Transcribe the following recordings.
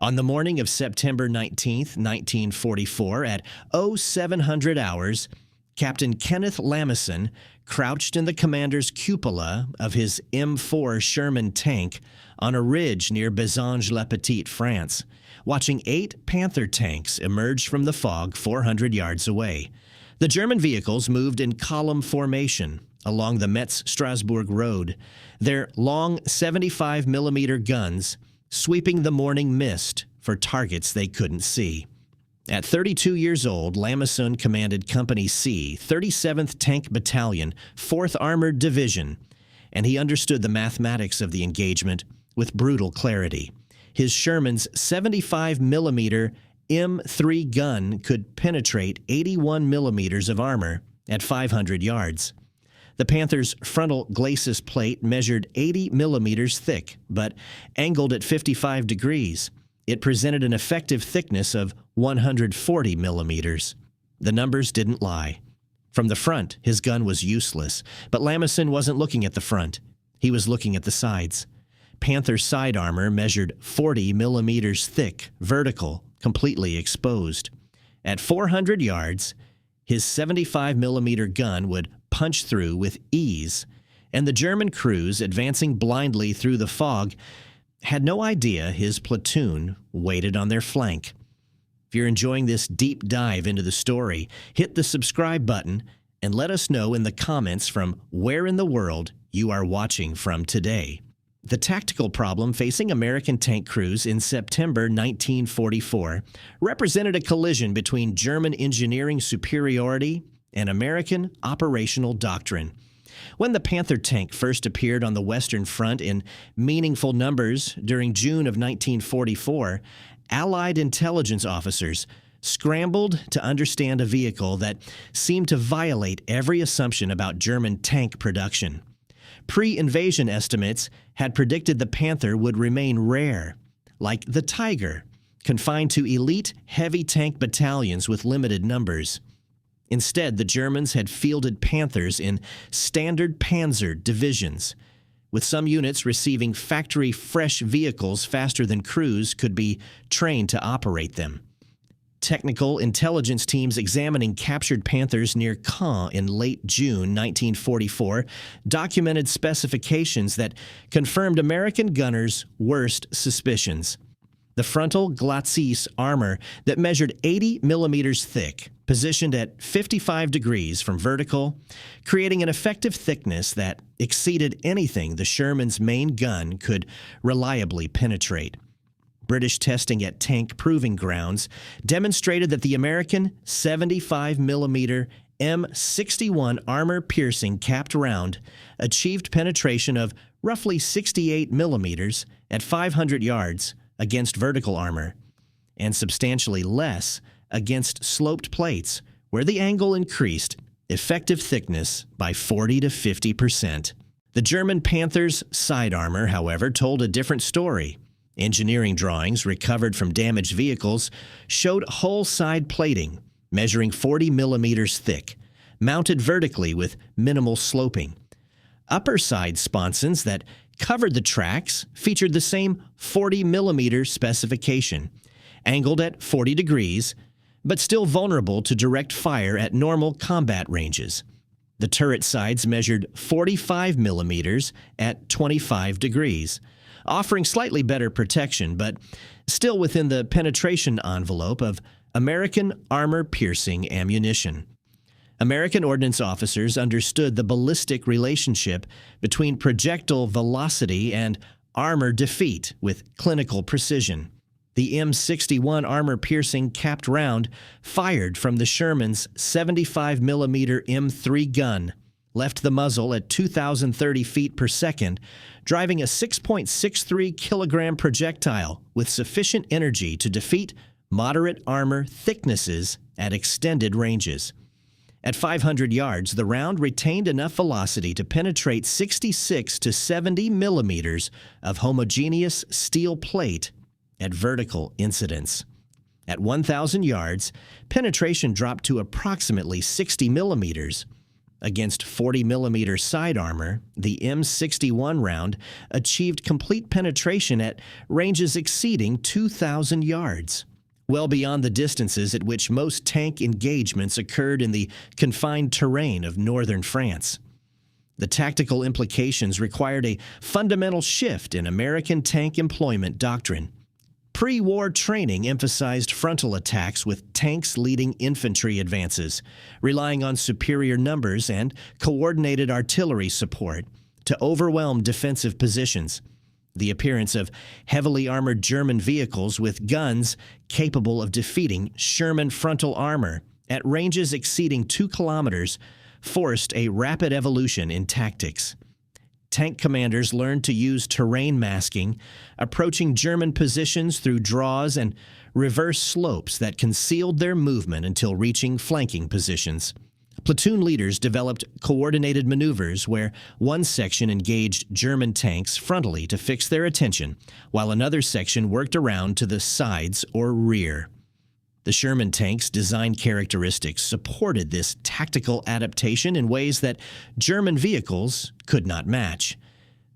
On the morning of September 19th, 1944, at 0700 hours, Captain Kenneth Lamison crouched in the commander's cupola of his M4 Sherman tank on a ridge near Bézange-le-Petit, France, watching 8 Panther tanks emerge from the fog 400 yards away. The German vehicles moved in column formation along the Metz-Strasbourg road, their long 75mm guns sweeping the morning mist for targets they couldn't see. At 32 years old, Lamison commanded Company C, 37th Tank Battalion, 4th Armored Division, and he understood the mathematics of the engagement with brutal clarity. His Sherman's 75mm M3 gun could penetrate 81 millimeters of armor at 500 yards. The Panther's frontal glacis plate measured 80 millimeters thick, but angled at 55 degrees. It presented an effective thickness of 140 millimeters. The numbers didn't lie. From the front, his gun was useless, but Lamison wasn't looking at the front. He was looking at the sides. Panther's side armor measured 40 millimeters thick, vertical, completely exposed. At 400 yards, his 75mm gun would punch through with ease, and the German crews advancing blindly through the fog had no idea his platoon waited on their flank. If you're enjoying this deep dive into the story, hit the subscribe button and let us know in the comments from where in the world you are watching from today. The tactical problem facing American tank crews in September 1944 represented a collision between German engineering superiority and American operational doctrine. When the Panther tank first appeared on the Western Front in meaningful numbers during June of 1944, Allied intelligence officers scrambled to understand a vehicle that seemed to violate every assumption about German tank production. Pre-invasion estimates had predicted the Panther would remain rare, like the Tiger, confined to elite heavy tank battalions with limited numbers. Instead, the Germans had fielded Panthers in standard Panzer divisions, with some units receiving factory-fresh vehicles faster than crews could be trained to operate them. Technical intelligence teams examining captured Panthers near Caen in late June 1944 documented specifications that confirmed American gunners' worst suspicions. The frontal glacis armor that measured 80 millimeters thick, positioned at 55 degrees from vertical, creating an effective thickness that exceeded anything the Sherman's main gun could reliably penetrate. British testing at tank proving grounds demonstrated that the American 75mm M61 armor-piercing capped round achieved penetration of roughly 68 millimeters at 500 yards against vertical armor, and substantially less against sloped plates, where the angle increased effective thickness by 40 to 50%. The German Panther's side armor, however, told a different story. Engineering drawings recovered from damaged vehicles showed hull side plating measuring 40 millimeters thick, mounted vertically with minimal sloping. Upper side sponsons that covered the tracks featured the same 40mm specification, angled at 40 degrees, but still vulnerable to direct fire at normal combat ranges. The turret sides measured 45mm at 25 degrees, offering slightly better protection, but still within the penetration envelope of American armor-piercing ammunition. American ordnance officers understood the ballistic relationship between projectile velocity and armor defeat with clinical precision. The M61 armor-piercing capped round fired from the Sherman's 75mm M3 gun left the muzzle at 2,030 feet per second, driving a 6.63 kilogram projectile with sufficient energy to defeat moderate armor thicknesses at extended ranges. At 500 yards, the round retained enough velocity to penetrate 66 to 70 millimeters of homogeneous steel plate at vertical incidence. At 1,000 yards, penetration dropped to approximately 60 millimeters. Against 40mm side armor, the M61 round achieved complete penetration at ranges exceeding 2,000 yards, well beyond the distances at which most tank engagements occurred in the confined terrain of northern France. The tactical implications required a fundamental shift in American tank employment doctrine. Pre-war training emphasized frontal attacks with tanks leading infantry advances, relying on superior numbers and coordinated artillery support to overwhelm defensive positions. The appearance of heavily armored German vehicles with guns capable of defeating Sherman frontal armor at ranges exceeding 2 kilometers forced a rapid evolution in tactics. Tank commanders learned to use terrain masking, approaching German positions through draws and reverse slopes that concealed their movement until reaching flanking positions. Platoon leaders developed coordinated maneuvers where one section engaged German tanks frontally to fix their attention, while another section worked around to the sides or rear. The Sherman tank's design characteristics supported this tactical adaptation in ways that German vehicles could not match.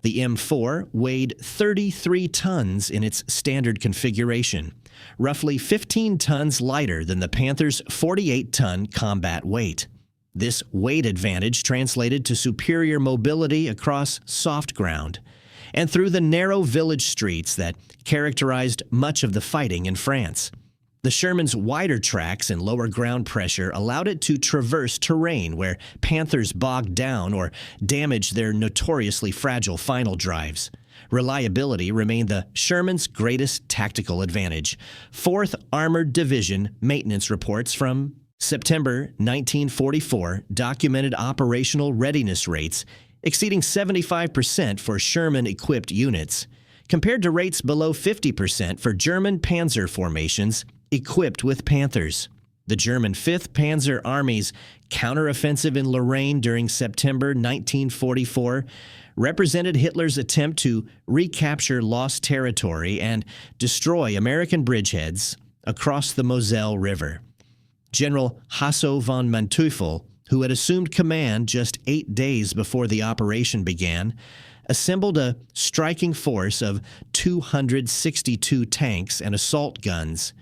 The M4 weighed 33 tons in its standard configuration, roughly 15 tons lighter than the Panther's 48-ton combat weight. This weight advantage translated to superior mobility across soft ground and through the narrow village streets that characterized much of the fighting in France. The Sherman's wider tracks and lower ground pressure allowed it to traverse terrain where Panthers bogged down or damaged their notoriously fragile final drives. Reliability remained the Sherman's greatest tactical advantage. 4th Armored Division maintenance reports from September 1944 documented operational readiness rates exceeding 75% for Sherman-equipped units, compared to rates below 50% for German Panzer formations equipped with Panthers. The German 5th Panzer Army's counteroffensive in Lorraine during September 1944 represented Hitler's attempt to recapture lost territory and destroy American bridgeheads across the Moselle River. General Hasso von Manteuffel, who had assumed command just 8 days before the operation began, assembled a striking force of 262 tanks and assault guns,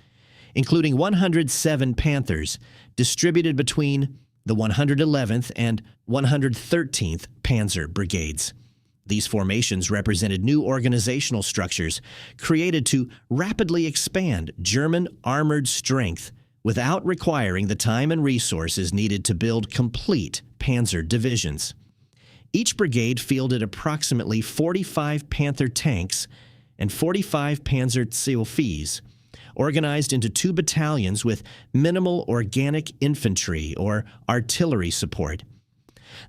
including 107 Panthers, distributed between the 111th and 113th Panzer Brigades. These formations represented new organizational structures created to rapidly expand German armored strength without requiring the time and resources needed to build complete Panzer divisions. Each brigade fielded approximately 45 Panther tanks and 45 Panzerzeugfis, organized into 2 battalions with minimal organic infantry or artillery support.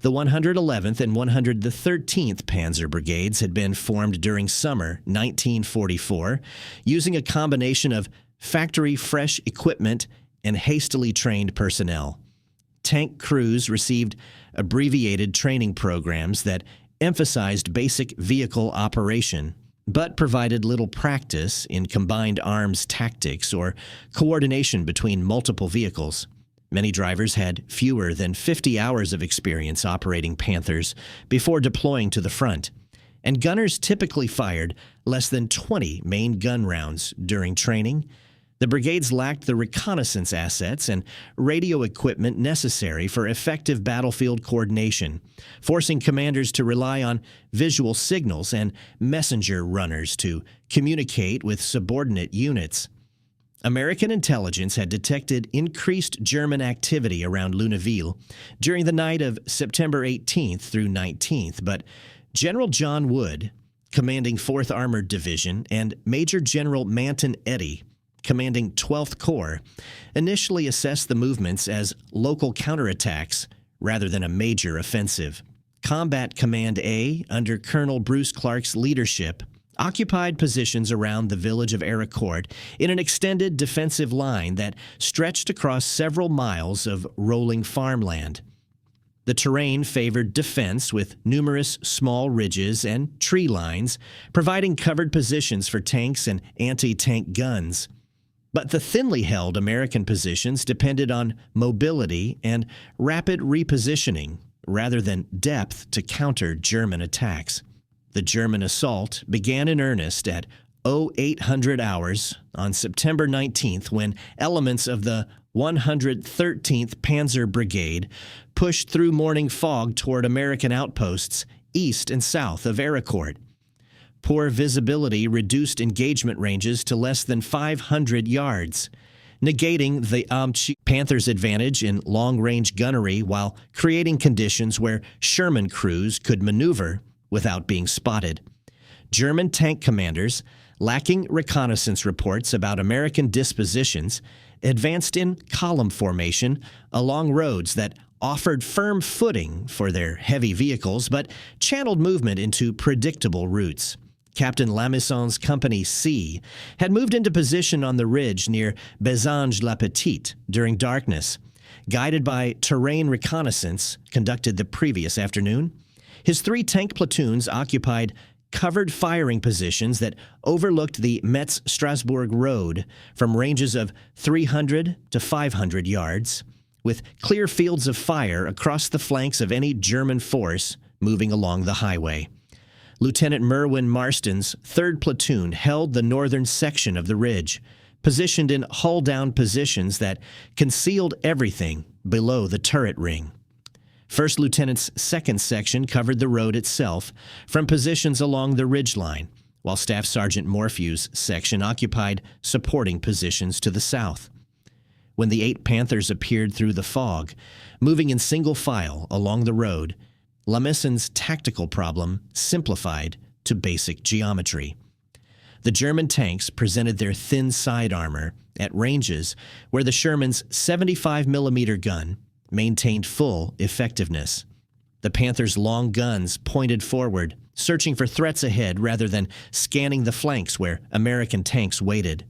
The 111th and 113th Panzer Brigades had been formed during summer 1944, using a combination of factory-fresh equipment and hastily trained personnel. Tank crews received abbreviated training programs that emphasized basic vehicle operation, but provided little practice in combined arms tactics or coordination between multiple vehicles. Many drivers had fewer than 50 hours of experience operating Panthers before deploying to the front, and gunners typically fired less than 20 main gun rounds during training. The brigades lacked the reconnaissance assets and radio equipment necessary for effective battlefield coordination, forcing commanders to rely on visual signals and messenger runners to communicate with subordinate units. American intelligence had detected increased German activity around Lunéville during the night of September 18th through 19th, but General John Wood, commanding 4th Armored Division, and Major General Manton Eddy, commanding 12th Corps, initially assessed the movements as local counterattacks rather than a major offensive. Combat Command A, under Colonel Bruce Clark's leadership, occupied positions around the village of Ericourt in an extended defensive line that stretched across several miles of rolling farmland. The terrain favored defense with numerous small ridges and tree lines, providing covered positions for tanks and anti-tank guns. But the thinly held American positions depended on mobility and rapid repositioning, rather than depth to counter German attacks. The German assault began in earnest at 0800 hours on September 19th when elements of the 113th Panzer Brigade pushed through morning fog toward American outposts east and south of Ericourt. Poor visibility reduced engagement ranges to less than 500 yards, negating the Panthers' advantage in long-range gunnery while creating conditions where Sherman crews could maneuver without being spotted. German tank commanders, lacking reconnaissance reports about American dispositions, advanced in column formation along roads that offered firm footing for their heavy vehicles but channeled movement into predictable routes. Captain Lamisson's Company C had moved into position on the ridge near Bézange-la-Petite during darkness. Guided by terrain reconnaissance conducted the previous afternoon, his 3 tank platoons occupied covered firing positions that overlooked the Metz-Strasbourg road from ranges of 300 to 500 yards, with clear fields of fire across the flanks of any German force moving along the highway. Lieutenant Merwin Marston's 3rd Platoon held the northern section of the ridge, positioned in hull-down positions that concealed everything below the turret ring. First Lieutenant's 2nd Section covered the road itself from positions along the ridgeline, while Staff Sergeant Morphew's section occupied supporting positions to the south. When the 8 Panthers appeared through the fog, moving in single file along the road, Lamisson's tactical problem simplified to basic geometry. The German tanks presented their thin side armor at ranges where the Sherman's 75mm gun maintained full effectiveness. The Panthers' long guns pointed forward, searching for threats ahead rather than scanning the flanks where American tanks waited.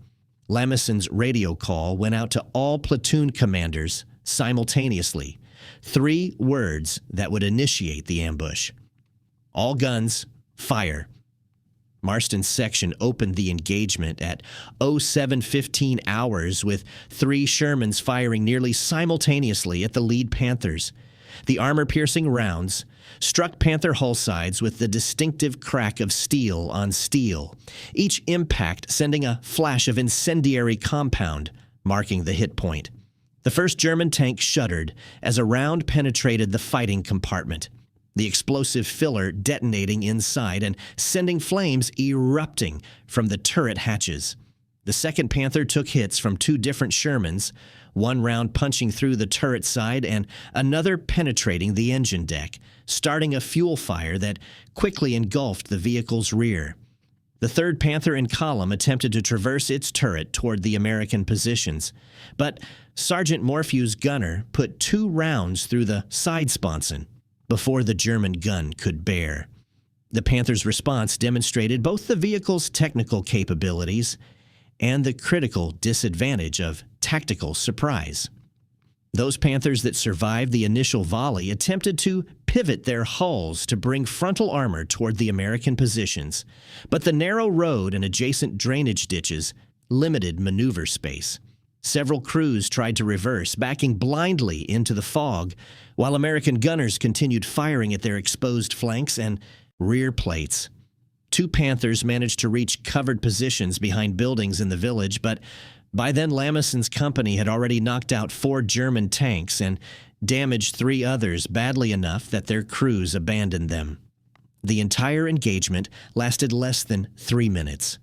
Lamisson's radio call went out to all platoon commanders simultaneously. 3 words that would initiate the ambush. All guns, fire. Marston's section opened the engagement at 07:15 hours with 3 Shermans firing nearly simultaneously at the lead Panthers. The armor-piercing rounds struck Panther hull sides with the distinctive crack of steel on steel, each impact sending a flash of incendiary compound, marking the hit point. The first German tank shuddered as a round penetrated the fighting compartment, the explosive filler detonating inside and sending flames erupting from the turret hatches. The second Panther took hits from 2 different Shermans, one round punching through the turret side and another penetrating the engine deck, starting a fuel fire that quickly engulfed the vehicle's rear. The 3rd Panther in column attempted to traverse its turret toward the American positions, but Sergeant Morphew's gunner put 2 rounds through the side sponson before the German gun could bear. The Panthers' response demonstrated both the vehicle's technical capabilities and the critical disadvantage of tactical surprise. Those Panthers that survived the initial volley attempted to pivot their hulls to bring frontal armor toward the American positions, but the narrow road and adjacent drainage ditches limited maneuver space. Several crews tried to reverse, backing blindly into the fog, while American gunners continued firing at their exposed flanks and rear plates. 2 Panthers managed to reach covered positions behind buildings in the village, but by then Lamisson's company had already knocked out 4 German tanks and damaged 3 others badly enough that their crews abandoned them. The entire engagement lasted less than 3 minutes.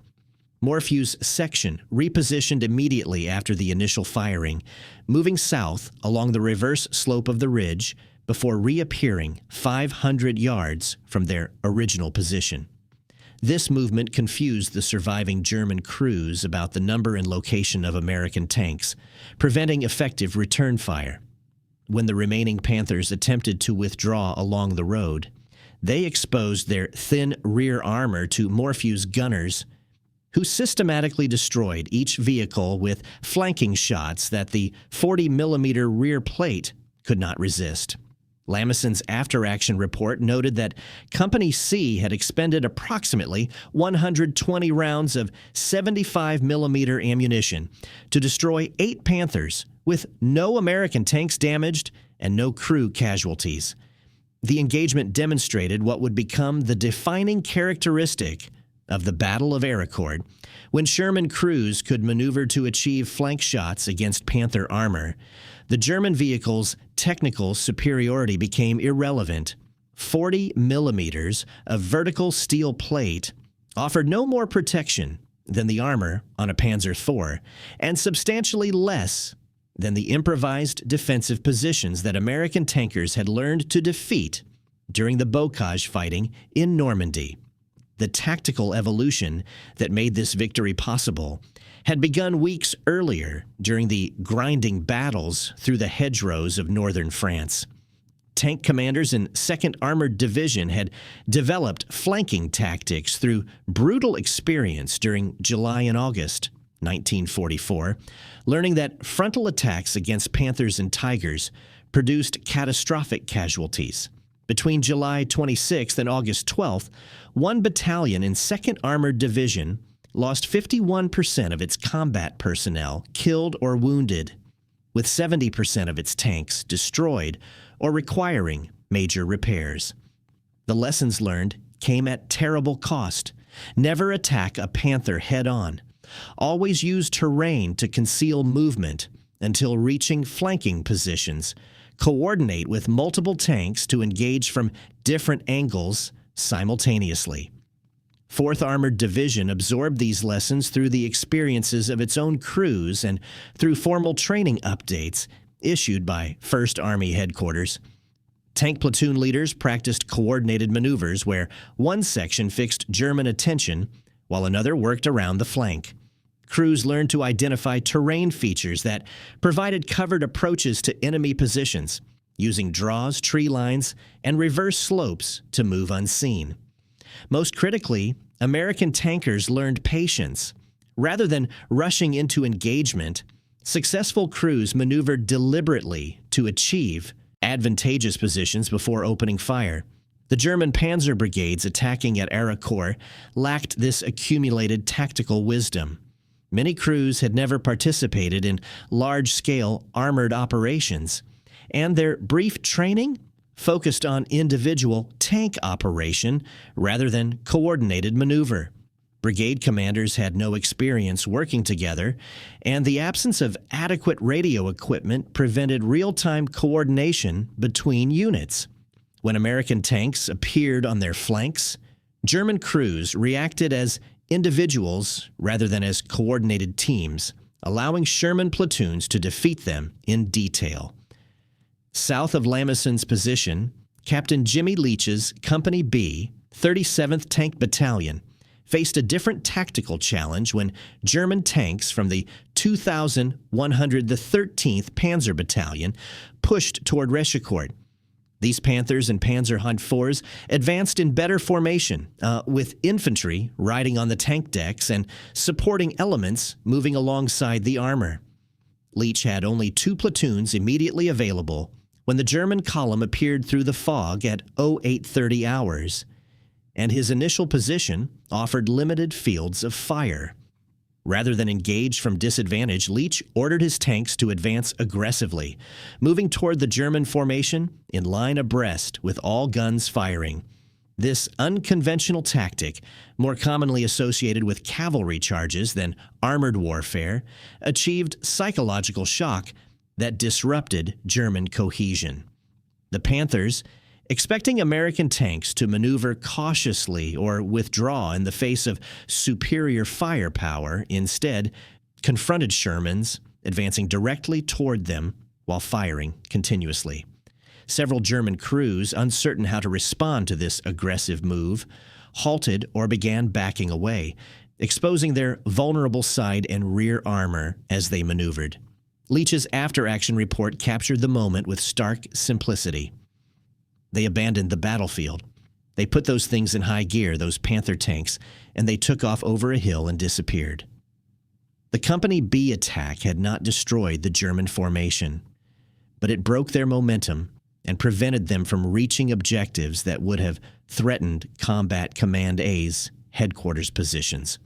Morphew's section repositioned immediately after the initial firing, moving south along the reverse slope of the ridge before reappearing 500 yards from their original position. This movement confused the surviving German crews about the number and location of American tanks, preventing effective return fire. When the remaining Panthers attempted to withdraw along the road, they exposed their thin rear armor to Morphew's gunners, who systematically destroyed each vehicle with flanking shots that the 40mm rear plate could not resist. Lamisson's after-action report noted that Company C had expended approximately 120 rounds of 75mm ammunition to destroy 8 Panthers, with no American tanks damaged and no crew casualties. The engagement demonstrated what would become the defining characteristic of the Battle of Aracord, when Sherman crews could maneuver to achieve flank shots against Panther armor. The German vehicle's technical superiority became irrelevant. 40 millimeters of vertical steel plate offered no more protection than the armor on a Panzer IV, and substantially less than the improvised defensive positions that American tankers had learned to defeat during the bocage fighting in Normandy. The tactical evolution that made this victory possible had begun weeks earlier during the grinding battles through the hedgerows of northern France. Tank commanders in 2nd Armored Division had developed flanking tactics through brutal experience during July and August 1944, learning that frontal attacks against Panthers and Tigers produced catastrophic casualties. Between July 26th and August 12th, one battalion in 2nd Armored Division lost 51% of its combat personnel killed or wounded, with 70% of its tanks destroyed or requiring major repairs. The lessons learned came at terrible cost. Never attack a Panther head-on. Always use terrain to conceal movement until reaching flanking positions. Coordinate with multiple tanks to engage from different angles simultaneously. 4th Armored Division absorbed these lessons through the experiences of its own crews and through formal training updates issued by 1st Army Headquarters. Tank platoon leaders practiced coordinated maneuvers where one section fixed German attention while another worked around the flank. Crews learned to identify terrain features that provided covered approaches to enemy positions, using draws, tree lines, and reverse slopes to move unseen. Most critically, American tankers learned patience. Rather than rushing into engagement, successful crews maneuvered deliberately to achieve advantageous positions before opening fire. The German Panzer brigades attacking at Aracord lacked this accumulated tactical wisdom. Many crews had never participated in large-scale armored operations, and their brief training focused on individual tank operation rather than coordinated maneuver. Brigade commanders had no experience working together, and the absence of adequate radio equipment prevented real-time coordination between units. When American tanks appeared on their flanks, German crews reacted as individuals rather than as coordinated teams, allowing Sherman platoons to defeat them in detail. South of Lameson's position, Captain Jimmy Leach's Company B, 37th Tank Battalion, faced a different tactical challenge when German tanks from the 2,113th Panzer Battalion pushed toward Rechicourt. These Panthers and Panzer Hunt IVs advanced in better formation, with infantry riding on the tank decks and supporting elements moving alongside the armor. Leach had only 2 platoons immediately available when the German column appeared through the fog at 0830 hours, and his initial position offered limited fields of fire. Rather than engage from disadvantage, Leach ordered his tanks to advance aggressively, moving toward the German formation in line abreast with all guns firing. This unconventional tactic, more commonly associated with cavalry charges than armored warfare, achieved psychological shock that disrupted German cohesion. The Panthers, expecting American tanks to maneuver cautiously or withdraw in the face of superior firepower, instead confronted Shermans, advancing directly toward them while firing continuously. Several German crews, uncertain how to respond to this aggressive move, halted or began backing away, exposing their vulnerable side and rear armor as they maneuvered. Leach's after-action report captured the moment with stark simplicity. They abandoned the battlefield. They put those things in high gear, those Panther tanks, and they took off over a hill and disappeared. The Company B attack had not destroyed the German formation, but it broke their momentum and prevented them from reaching objectives that would have threatened Combat Command A's headquarters positions.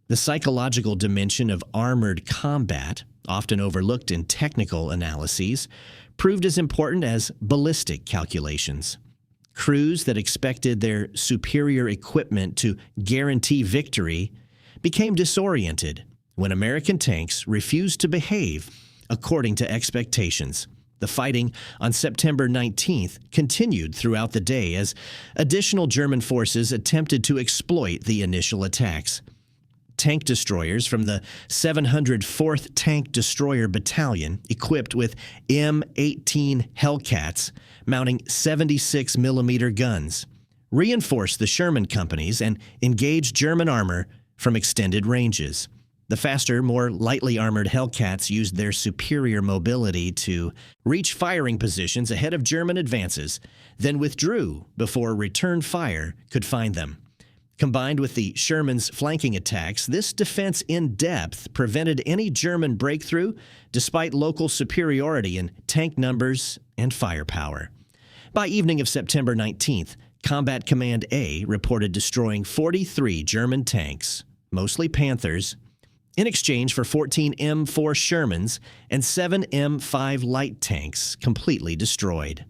The psychological dimension of armored combat, often overlooked in technical analyses, proved as important as ballistic calculations. Crews that expected their superior equipment to guarantee victory became disoriented when American tanks refused to behave according to expectations. The fighting on September 19th continued throughout the day as additional German forces attempted to exploit the initial attacks. Tank destroyers from the 704th Tank Destroyer Battalion, equipped with M18 Hellcats, mounting 76mm guns, reinforced the Sherman companies and engaged German armor from extended ranges. The faster, more lightly armored Hellcats used their superior mobility to reach firing positions ahead of German advances, then withdrew before return fire could find them. Combined with the Sherman's flanking attacks, this defense in depth prevented any German breakthrough despite local superiority in tank numbers and firepower. By evening of September 19th, Combat Command A reported destroying 43 German tanks, mostly Panthers, in exchange for 14 M4 Shermans and 7 M5 light tanks completely destroyed.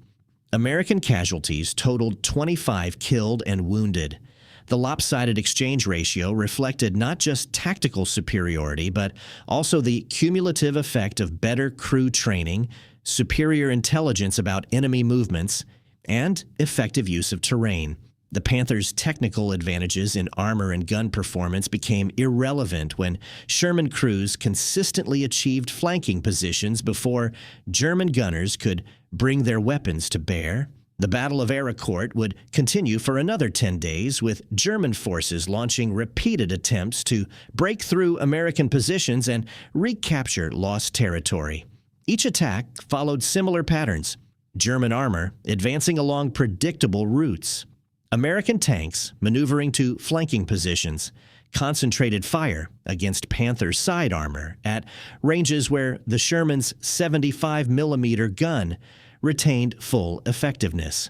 American casualties totaled 25 killed and wounded. The lopsided exchange ratio reflected not just tactical superiority, but also the cumulative effect of better crew training, superior intelligence about enemy movements, and effective use of terrain. The Panthers' technical advantages in armor and gun performance became irrelevant when Sherman crews consistently achieved flanking positions before German gunners could bring their weapons to bear. The Battle of Eracourt would continue for another 10 days, with German forces launching repeated attempts to break through American positions and recapture lost territory. Each attack followed similar patterns, German armor advancing along predictable routes, American tanks maneuvering to flanking positions, concentrated fire against Panther side armor at ranges where the Sherman's 75mm gun retained full effectiveness.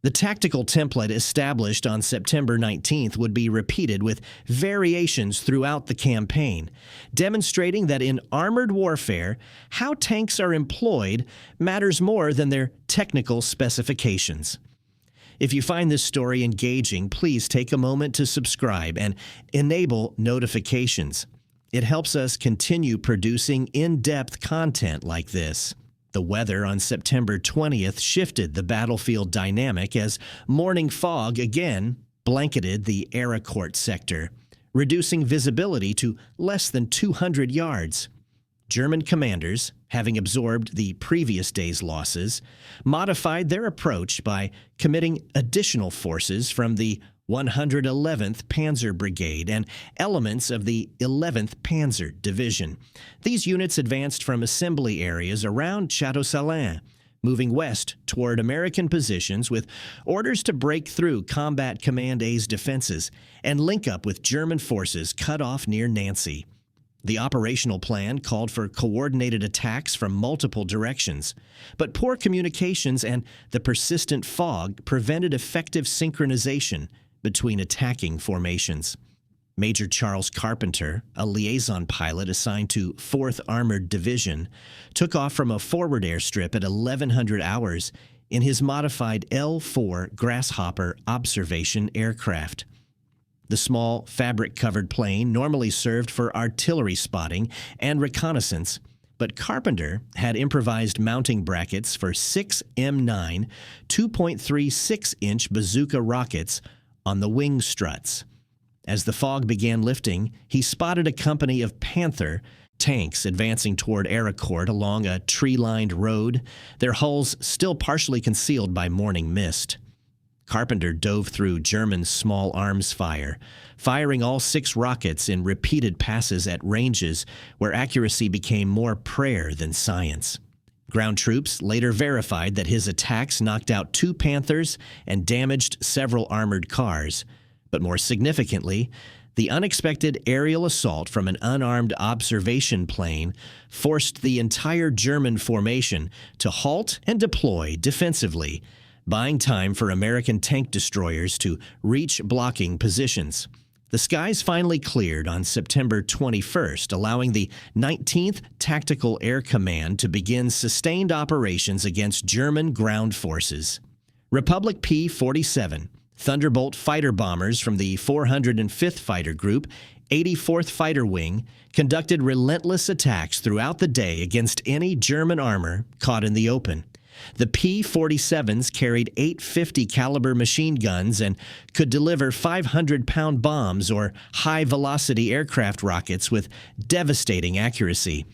The tactical template established on September 19th would be repeated with variations throughout the campaign, demonstrating that in armored warfare, how tanks are employed matters more than their technical specifications. If you find this story engaging, please take a moment to subscribe and enable notifications. It helps us continue producing in-depth content like this. The weather on September 20th shifted the battlefield dynamic as morning fog again blanketed the Eracourt sector, reducing visibility to less than 200 yards. German commanders, having absorbed the previous day's losses, modified their approach by committing additional forces from the 111th Panzer Brigade and elements of the 11th Panzer Division. These units advanced from assembly areas around Château-Salins, moving west toward American positions with orders to break through Combat Command A's defenses and link up with German forces cut off near Nancy. The operational plan called for coordinated attacks from multiple directions, but poor communications and the persistent fog prevented effective synchronization between attacking formations. Major Charles Carpenter, a liaison pilot assigned to 4th Armored Division, took off from a forward airstrip at 1100 hours in his modified L-4 Grasshopper observation aircraft. The small, fabric-covered plane normally served for artillery spotting and reconnaissance, but Carpenter had improvised mounting brackets for 6 M9 2.36-inch bazooka rockets on the wing struts. As the fog began lifting, he spotted a company of Panther tanks advancing toward Eracourt along a tree-lined road, their hulls still partially concealed by morning mist. Carpenter dove through German small arms fire, firing all 6 rockets in repeated passes at ranges where accuracy became more prayer than science. Ground troops later verified that his attacks knocked out 2 Panthers and damaged several armored cars. But more significantly, the unexpected aerial assault from an unarmed observation plane forced the entire German formation to halt and deploy defensively, buying time for American tank destroyers to reach blocking positions. The skies finally cleared on September 21st, allowing the 19th Tactical Air Command to begin sustained operations against German ground forces. Republic P-47, Thunderbolt fighter bombers from the 405th Fighter Group, 84th Fighter Wing, conducted relentless attacks throughout the day against any German armor caught in the open. The P-47s carried 850 caliber machine guns and could deliver 500-pound bombs or high-velocity aircraft rockets with devastating accuracy.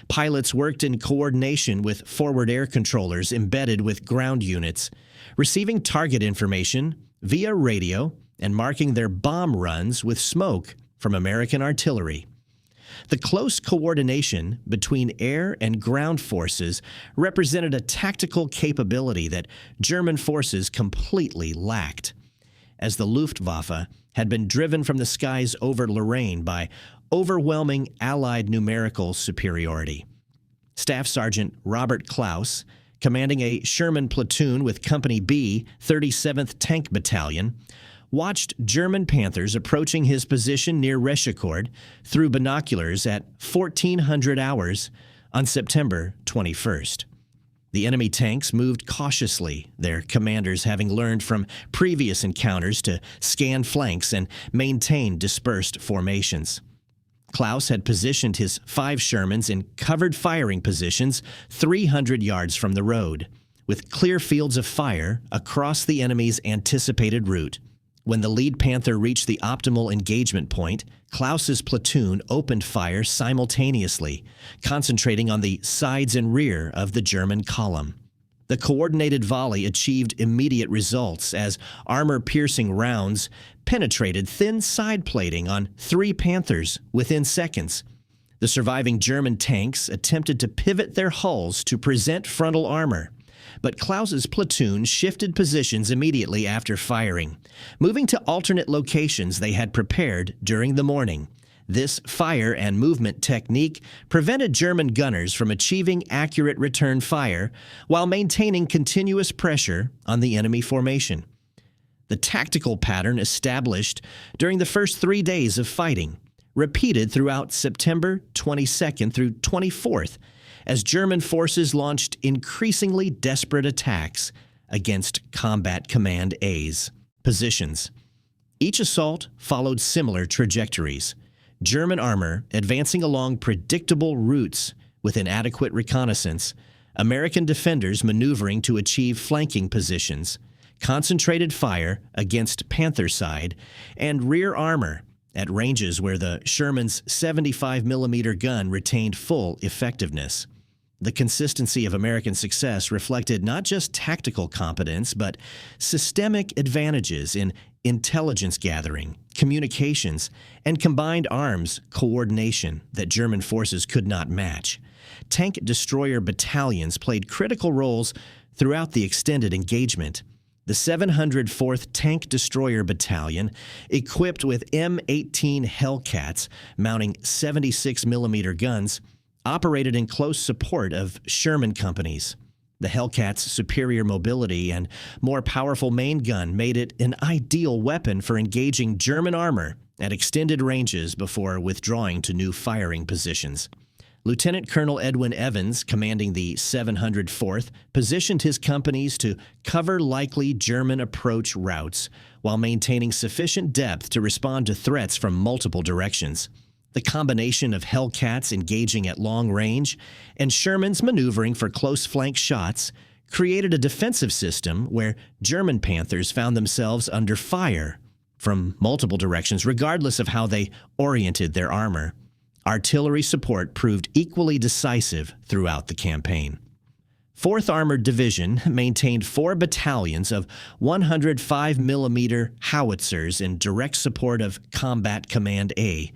Pilots worked in coordination with forward air controllers embedded with ground units, receiving target information via radio and marking their bomb runs with smoke from American artillery. The close coordination between air and ground forces represented a tactical capability that German forces completely lacked, as the Luftwaffe had been driven from the skies over Lorraine by overwhelming Allied numerical superiority. Staff Sergeant Robert Klaus, commanding a Sherman platoon with Company B, 37th Tank Battalion, watched German Panthers approaching his position near Rechicord through binoculars at 1400 hours on September 21st. The enemy tanks moved cautiously, their commanders having learned from previous encounters to scan flanks and maintain dispersed formations. Klaus had positioned his 5 Shermans in covered firing positions 300 yards from the road, with clear fields of fire across the enemy's anticipated route. When the lead Panther reached the optimal engagement point, Klaus's platoon opened fire simultaneously, concentrating on the sides and rear of the German column. The coordinated volley achieved immediate results as armor-piercing rounds penetrated thin side plating on 3 Panthers within seconds. The surviving German tanks attempted to pivot their hulls to present frontal armor, but Klaus's platoon shifted positions immediately after firing, moving to alternate locations they had prepared during the morning. This fire and movement technique prevented German gunners from achieving accurate return fire while maintaining continuous pressure on the enemy formation. The tactical pattern established during the first 3 days of fighting, repeated throughout September 22nd through 24th, as German forces launched increasingly desperate attacks against Combat Command A's positions. Each assault followed similar trajectories. German armor advancing along predictable routes with inadequate reconnaissance, American defenders maneuvering to achieve flanking positions, concentrated fire against Panther side, and rear armor at ranges where the Sherman's 75mm gun retained full effectiveness. The consistency of American success reflected not just tactical competence, but systemic advantages in intelligence gathering, communications, and combined arms coordination that German forces could not match. Tank destroyer battalions played critical roles throughout the extended engagement. The 704th Tank Destroyer Battalion, equipped with M18 Hellcats mounting 76mm guns, operated in close support of Sherman companies. The Hellcats' superior mobility and more powerful main gun made it an ideal weapon for engaging German armor at extended ranges before withdrawing to new firing positions. Lieutenant Colonel Edwin Evans, commanding the 704th, positioned his companies to cover likely German approach routes while maintaining sufficient depth to respond to threats from multiple directions. The combination of Hellcats engaging at long range and Shermans maneuvering for close flank shots created a defensive system where German Panthers found themselves under fire from multiple directions, regardless of how they oriented their armor. Artillery support proved equally decisive throughout the campaign. 4th Armored Division maintained 4 battalions of 105mm howitzers in direct support of Combat Command A,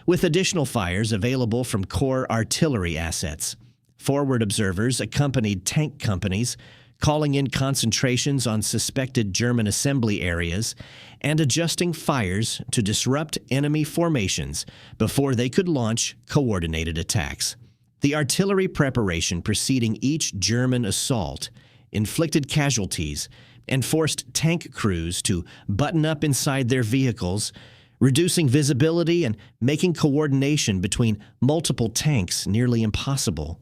with additional fires available from core artillery assets. Forward observers accompanied tank companies, calling in concentrations on suspected German assembly areas and adjusting fires to disrupt enemy formations before they could launch coordinated attacks. The artillery preparation preceding each German assault inflicted casualties and forced tank crews to button up inside their vehicles, reducing visibility and making coordination between multiple tanks nearly impossible.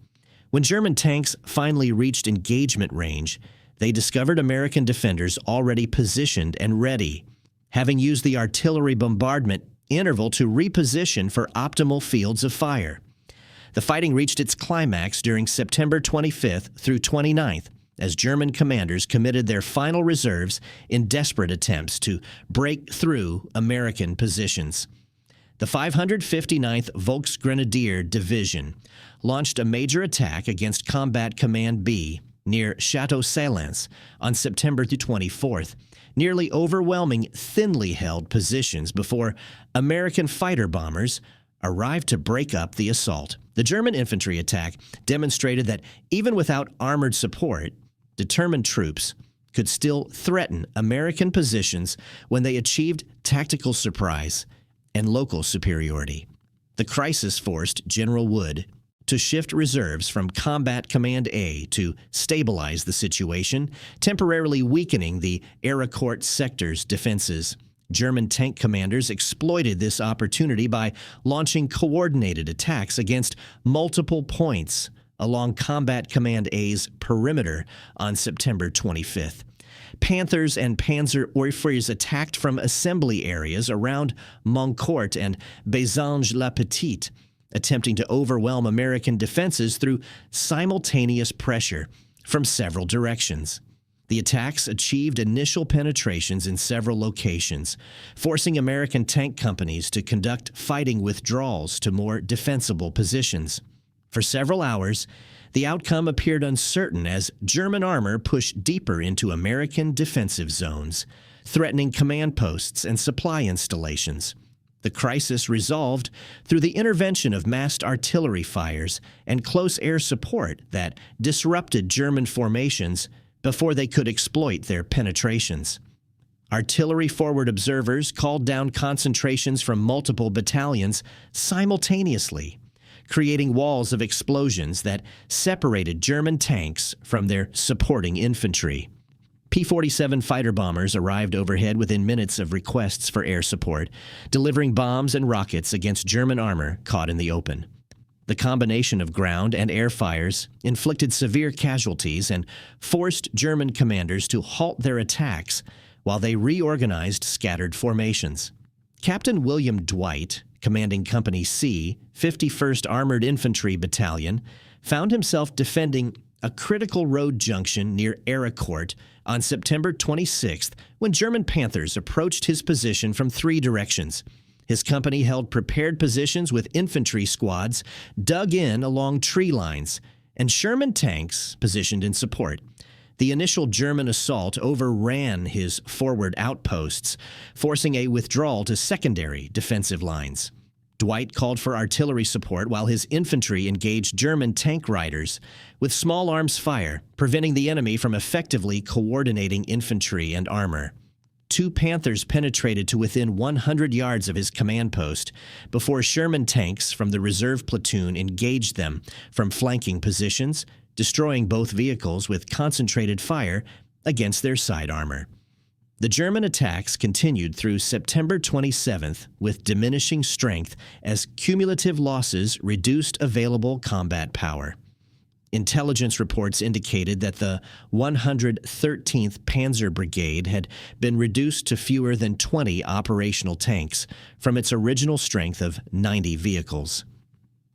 When German tanks finally reached engagement range, They discovered American defenders already positioned and ready, having used the artillery bombardment interval to reposition for optimal fields of fire. The fighting reached its climax during September 25th through 29th, as German commanders committed their final reserves in desperate attempts to break through American positions. The 559th Volksgrenadier Division launched a major attack against Combat Command B near Chateau Salins on September 24th, nearly overwhelming thinly held positions before American fighter bombers arrived to break up the assault. The German infantry attack demonstrated that even without armored support, determined troops could still threaten American positions when they achieved tactical surprise and local superiority. The crisis forced General Wood to shift reserves from Combat Command A to stabilize the situation, temporarily weakening the Ericourt sector's defenses. German tank commanders exploited this opportunity by launching coordinated attacks against multiple points along Combat Command A's perimeter on September 25th. Panthers and Panzer attacked from assembly areas around Moncourt and Bézange-la-Petite, attempting to overwhelm American defenses through simultaneous pressure from several directions. The attacks achieved initial penetrations in several locations, forcing American tank companies to conduct fighting withdrawals to more defensible positions. For several hours, the outcome appeared uncertain as German armor pushed deeper into American defensive zones, threatening command posts and supply installations. The crisis resolved through the intervention of massed artillery fires and close air support that disrupted German formations before they could exploit their penetrations. Artillery forward observers called down concentrations from multiple battalions simultaneously, creating walls of explosions that separated German tanks from their supporting infantry. P-47 fighter bombers arrived overhead within minutes of requests for air support, delivering bombs and rockets against German armor caught in the open. The combination of ground and air fires inflicted severe casualties and forced German commanders to halt their attacks while they reorganized scattered formations. Captain William Dwight, commanding Company C, 51st Armored Infantry Battalion, found himself defending a critical road junction near Ericourt on September 26th when German Panthers approached his position from three directions. His company held prepared positions with infantry squads dug in along tree lines and Sherman tanks positioned in support. The initial German assault overran his forward outposts, forcing a withdrawal to secondary defensive lines. Dwight called for artillery support while his infantry engaged German tank riders with small arms fire, preventing the enemy from effectively coordinating infantry and armor. Two Panthers penetrated to within 100 yards of his command post before Sherman tanks from the reserve platoon engaged them from flanking positions, destroying both vehicles with concentrated fire against their side armor. The German attacks continued through September 27th with diminishing strength as cumulative losses reduced available combat power. Intelligence reports indicated that the 113th Panzer Brigade had been reduced to fewer than 20 operational tanks from its original strength of 90 vehicles.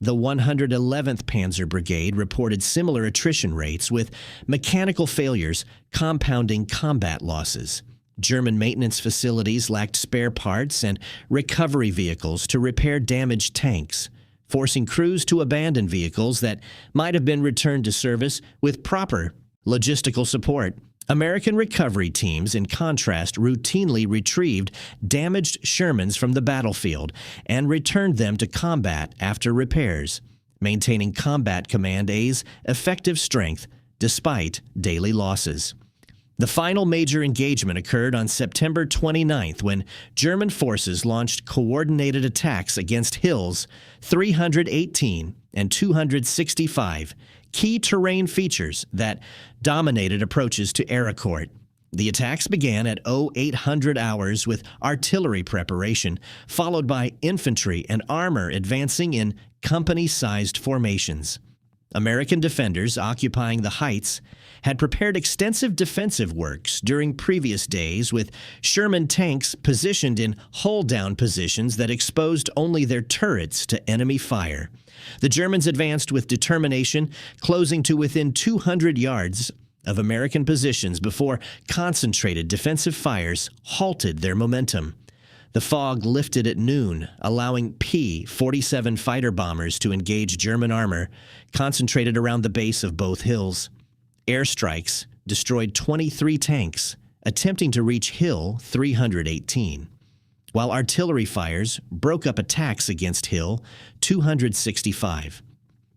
The 111th Panzer Brigade reported similar attrition rates, with mechanical failures compounding combat losses. German maintenance facilities lacked spare parts and recovery vehicles to repair damaged tanks, forcing crews to abandon vehicles that might have been returned to service with proper logistical support. American recovery teams, in contrast, routinely retrieved damaged Shermans from the battlefield and returned them to combat after repairs, maintaining Combat Command A's effective strength despite daily losses. The final major engagement occurred on September 29th when German forces launched coordinated attacks against hills 318 and 265, key terrain features that dominated approaches to Ericourt. The attacks began at 0800 hours with artillery preparation, followed by infantry and armor advancing in company-sized formations. American defenders occupying the heights had prepared extensive defensive works during previous days, with Sherman tanks positioned in hull-down positions that exposed only their turrets to enemy fire. The Germans advanced with determination, closing to within 200 yards of American positions before concentrated defensive fires halted their momentum. The fog lifted at noon, allowing P-47 fighter bombers to engage German armor concentrated around the base of both hills. Airstrikes destroyed 23 tanks, attempting to reach Hill 318, while artillery fires broke up attacks against Hill 265.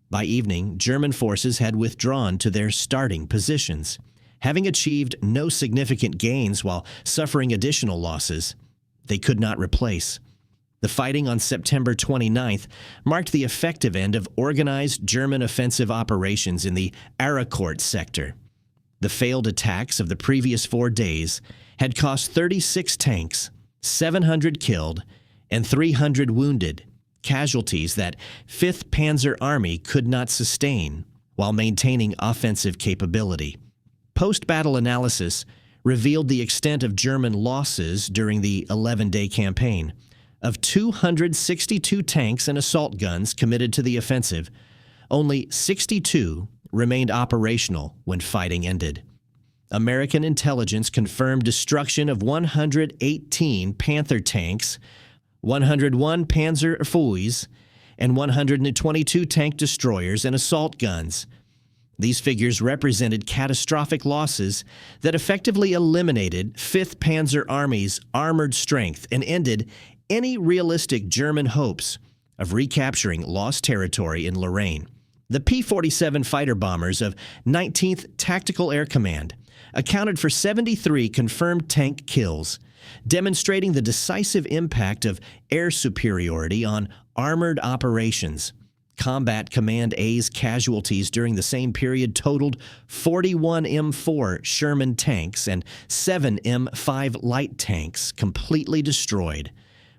By evening, German forces had withdrawn to their starting positions, having achieved no significant gains while suffering additional losses they could not replace. The fighting on September 29th marked the effective end of organized German offensive operations in the Aracourt sector. The failed attacks of the previous 4 days had cost 36 tanks, 700 killed, and 300 wounded, casualties that 5th Panzer Army could not sustain while maintaining offensive capability. Post-battle analysis revealed the extent of German losses during the 11-day campaign. Of 262 tanks and assault guns committed to the offensive, only 62 remained operational when fighting ended. American intelligence confirmed destruction of 118 Panther tanks, 101 Panzer and 122 tank destroyers and assault guns. These figures represented catastrophic losses that effectively eliminated 5th Panzer Army's armored strength and ended any realistic German hopes of recapturing lost territory in Lorraine. The P-47 fighter bombers of 19th Tactical Air Command accounted for 73 confirmed tank kills, demonstrating the decisive impact of air superiority on armored operations. Combat Command A's casualties during the same period totaled 41 M4 Sherman tanks and 7 M5 light tanks completely destroyed,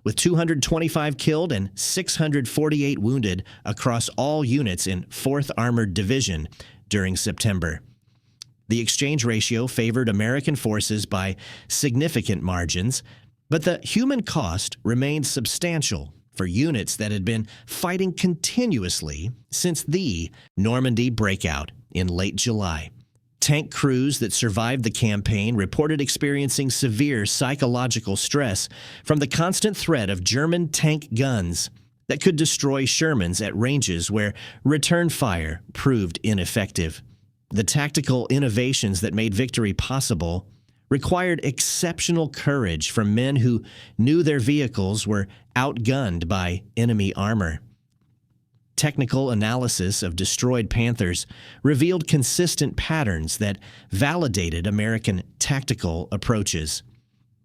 with 225 killed and 648 wounded across all units in 4th Armored Division during September. The exchange ratio favored American forces by significant margins, but the human cost remained substantial for units that had been fighting continuously since the Normandy breakout in late July. Tank crews that survived the campaign reported experiencing severe psychological stress from the constant threat of German tank guns that could destroy Shermans at ranges where return fire proved ineffective. The tactical innovations that made victory possible required exceptional courage from men who knew their vehicles were outgunned by enemy armor. Technical analysis of destroyed Panthers revealed consistent patterns that validated American tactical approaches.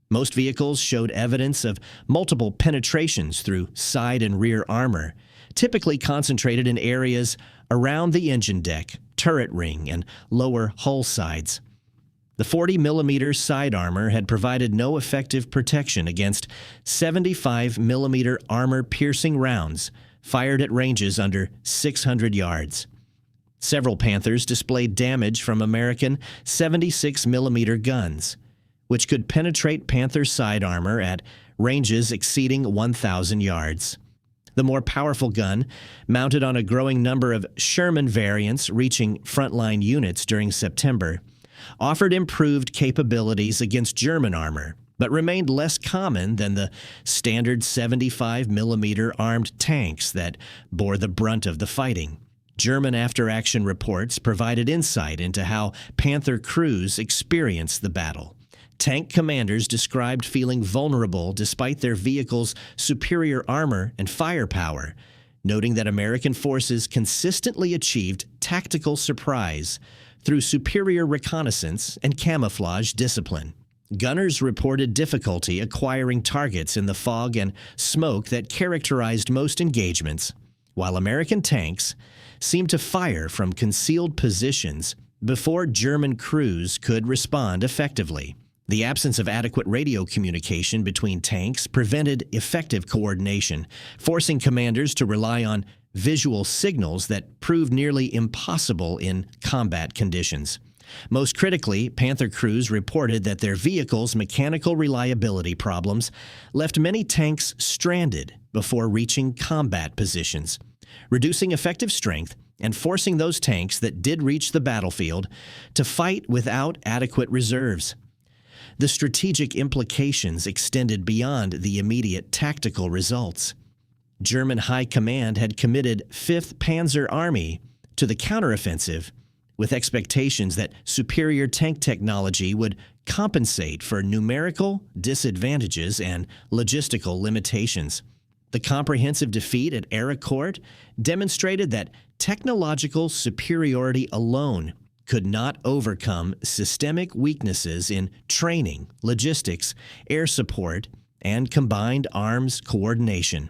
Most vehicles showed evidence of multiple penetrations through side and rear armor, typically concentrated in areas around the engine deck, turret ring, and lower hull sides. The 40mm side armor had provided no effective protection against 75mm armor-piercing rounds fired at ranges under 600 yards. Several Panthers displayed damage from American 76mm guns, which could penetrate Panther side armor at ranges exceeding 1,000 yards. The more powerful gun, mounted on a growing number of Sherman variants reaching frontline units during September, offered improved capabilities against German armor, but remained less common than the standard 75mm armed tanks that bore the brunt of the fighting. German after-action reports provided insight into how Panther crews experienced the battle. Tank commanders described feeling vulnerable despite their vehicles' superior armor and firepower, noting that American forces consistently achieved tactical surprise through superior reconnaissance and camouflage discipline. Gunners reported difficulty acquiring targets in the fog and smoke that characterized most engagements, while American tanks seemed to fire from concealed positions before German crews could respond effectively. The absence of adequate radio communication between tanks prevented effective coordination, forcing commanders to rely on visual signals that proved nearly impossible in combat conditions. Most critically, Panther crews reported that their vehicles' mechanical reliability problems left many tanks stranded before reaching combat positions, reducing effective strength and forcing those tanks that did reach the battlefield to fight without adequate reserves. The strategic implications extended beyond the immediate tactical results. German High Command had committed 5th Panzer Army to the counteroffensive, with expectations that superior tank technology would compensate for numerical disadvantages and logistical limitations. The comprehensive defeat at Ericourt demonstrated that technological superiority alone could not overcome systemic weaknesses in training, logistics, air support, and combined arms coordination.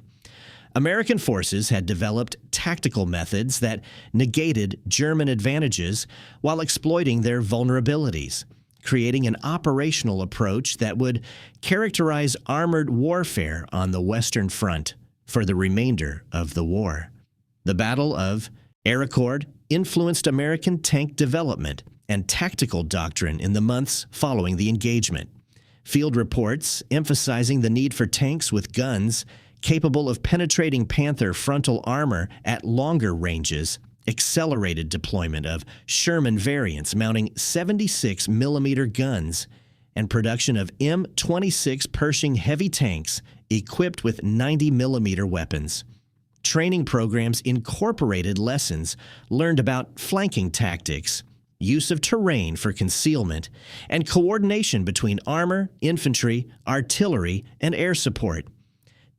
American forces had developed tactical methods that negated German advantages while exploiting their vulnerabilities, creating an operational approach that would characterize armored warfare on the Western Front for the remainder of the war. The Battle of Ericourt influenced American tank development and tactical doctrine in the months following the engagement. Field reports emphasizing the need for tanks with guns capable of penetrating Panther frontal armor at longer ranges, accelerated deployment of Sherman variants mounting 76mm guns, and production of M26 Pershing heavy tanks equipped with 90mm weapons. Training programs incorporated lessons learned about flanking tactics, use of terrain for concealment, and coordination between armor, infantry, artillery, and air support.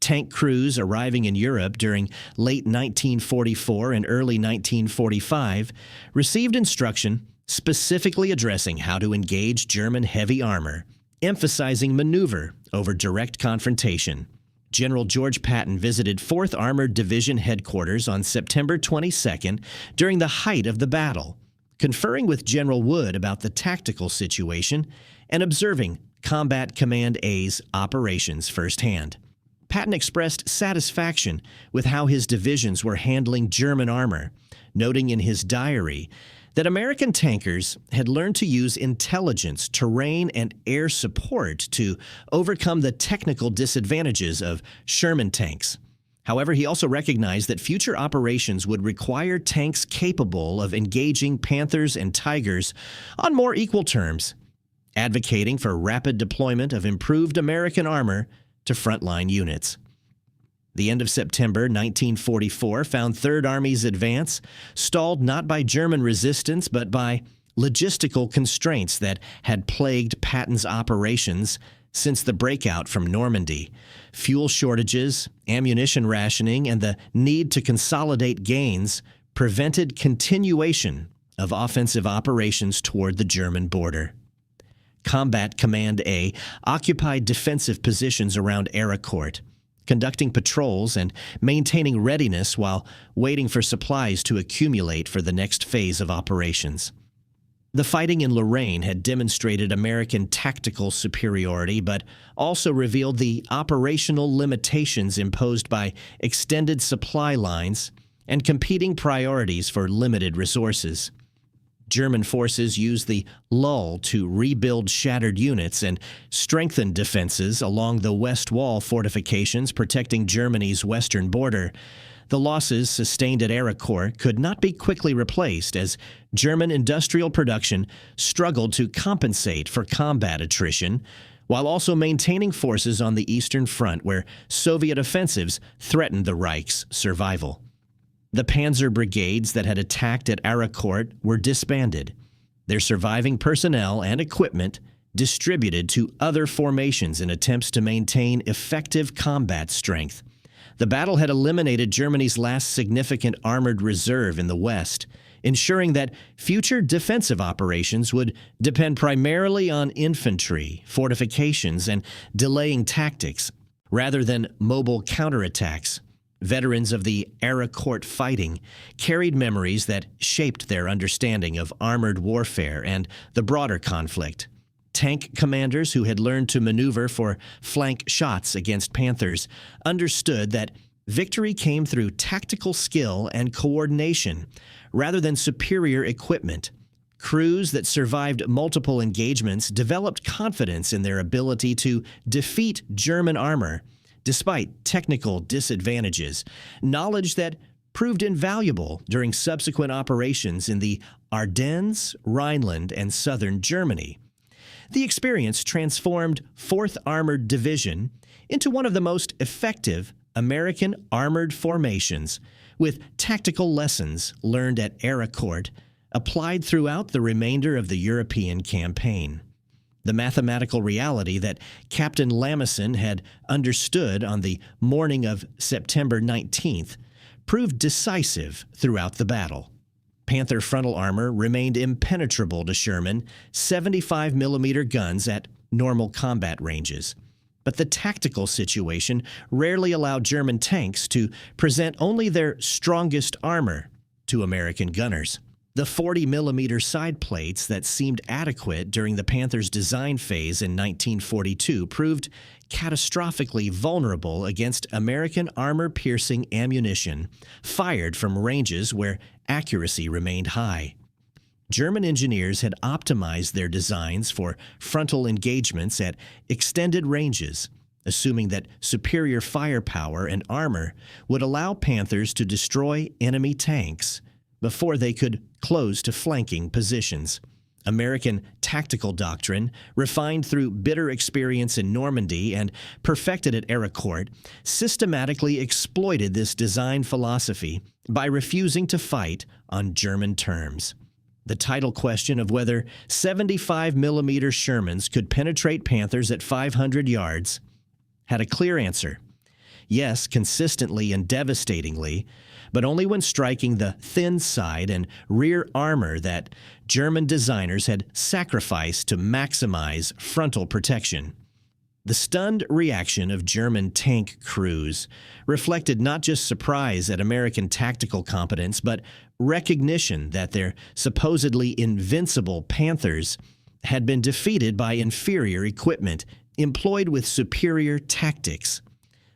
Tank crews arriving in Europe during late 1944 and early 1945 received instruction specifically addressing how to engage German heavy armor, emphasizing maneuver over direct confrontation. General George Patton visited 4th Armored Division headquarters on September 22nd during the height of the battle, conferring with General Wood about the tactical situation and observing Combat Command A's operations firsthand. Patton expressed satisfaction with how his divisions were handling German armor, noting in his diary that American tankers had learned to use intelligence, terrain, and air support to overcome the technical disadvantages of Sherman tanks. However, he also recognized that future operations would require tanks capable of engaging Panthers and Tigers on more equal terms, advocating for rapid deployment of improved American armor to frontline units. The end of September 1944 found 3rd Army's advance stalled not by German resistance but by logistical constraints that had plagued Patton's operations since the breakout from Normandy. Fuel shortages, ammunition rationing, and the need to consolidate gains prevented continuation of offensive operations toward the German border. Combat Command A occupied defensive positions around Ericourt, conducting patrols and maintaining readiness while waiting for supplies to accumulate for the next phase of operations. The fighting in Lorraine had demonstrated American tactical superiority, but also revealed the operational limitations imposed by extended supply lines and competing priorities for limited resources. German forces used the lull to rebuild shattered units and strengthen defenses along the West Wall fortifications protecting Germany's western border. The losses sustained at Ericourt could not be quickly replaced as German industrial production struggled to compensate for combat attrition, while also maintaining forces on the Eastern Front where Soviet offensives threatened the Reich's survival. The Panzer brigades that had attacked at Ericourt were disbanded, their surviving personnel and equipment distributed to other formations in attempts to maintain effective combat strength. The battle had eliminated Germany's last significant armored reserve in the West, ensuring that future defensive operations would depend primarily on infantry, fortifications, and delaying tactics, rather than mobile counterattacks. Veterans of the Ericourt fighting carried memories that shaped their understanding of armored warfare and the broader conflict. Tank commanders who had learned to maneuver for flank shots against Panthers understood that Victory came through tactical skill and coordination, rather than superior equipment. Crews that survived multiple engagements developed confidence in their ability to defeat German armor, despite technical disadvantages, knowledge that proved invaluable during subsequent operations in the Ardennes, Rhineland, and southern Germany. The experience transformed 4th Armored Division into one of the most effective American armored formations, with tactical lessons learned at Ericourt applied throughout the remainder of the European campaign. The mathematical reality that Captain Lamison had understood on the morning of September 19th proved decisive throughout the battle. Panther frontal armor remained impenetrable to Sherman 75mm guns at normal combat ranges. But the tactical situation rarely allowed German tanks to present only their strongest armor to American gunners. The 40mm side plates that seemed adequate during the Panther's design phase in 1942 proved catastrophically vulnerable against American armor-piercing ammunition fired from ranges where accuracy remained high. German engineers had optimized their designs for frontal engagements at extended ranges, assuming that superior firepower and armor would allow Panthers to destroy enemy tanks before they could close to flanking positions. American tactical doctrine, refined through bitter experience in Normandy and perfected at Ericourt, systematically exploited this design philosophy by refusing to fight on German terms. The title question of whether 75mm Shermans could penetrate Panthers at 500 yards had a clear answer. Yes, consistently and devastatingly, but only when striking the thin side and rear armor that German designers had sacrificed to maximize frontal protection. The stunned reaction of German tank crews reflected not just surprise at American tactical competence, but recognition that their supposedly invincible Panthers had been defeated by inferior equipment employed with superior tactics.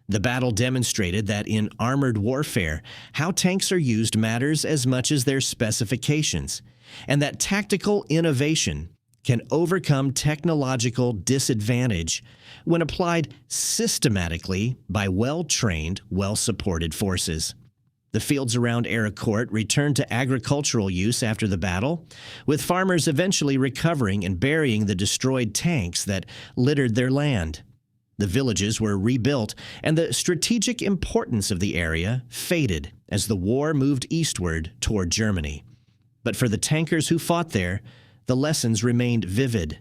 The battle demonstrated that in armored warfare, how tanks are used matters as much as their specifications, and that tactical innovation can overcome technological disadvantage when applied systematically by well-trained, well-supported forces. The fields around Ericourt returned to agricultural use after the battle, with farmers eventually recovering and burying the destroyed tanks that littered their land. The villages were rebuilt, and the strategic importance of the area faded as the war moved eastward toward Germany. But for the tankers who fought there, the lessons remained vivid.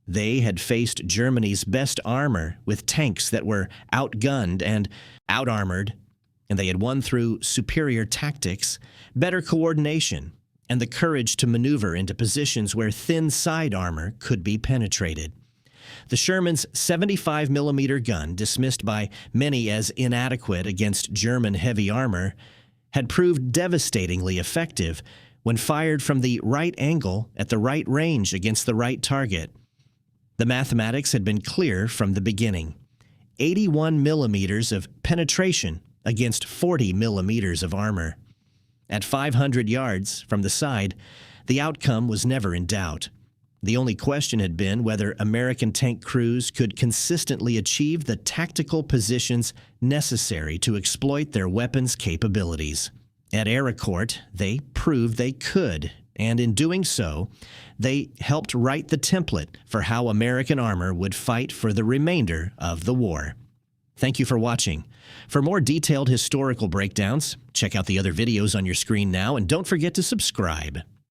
They had faced Germany's best armor with tanks that were outgunned and outarmored, and they had won through superior tactics, better coordination, and the courage to maneuver into positions where thin side armor could be penetrated. The Sherman's 75mm gun, dismissed by many as inadequate against German heavy armor, had proved devastatingly effective when fired from the right angle at the right range against the right target. The mathematics had been clear from the beginning. 81 millimeters of penetration against 40 millimeters of armor. At 500 yards from the side, the outcome was never in doubt. The only question had been whether American tank crews could consistently achieve the tactical positions necessary to exploit their weapons' capabilities. At Ericourt, they proved they could, and in doing so, they helped write the template for how American armor would fight for the remainder of the war. Thank you for watching. For more detailed historical breakdowns, check out the other videos on your screen now, and don't forget to subscribe.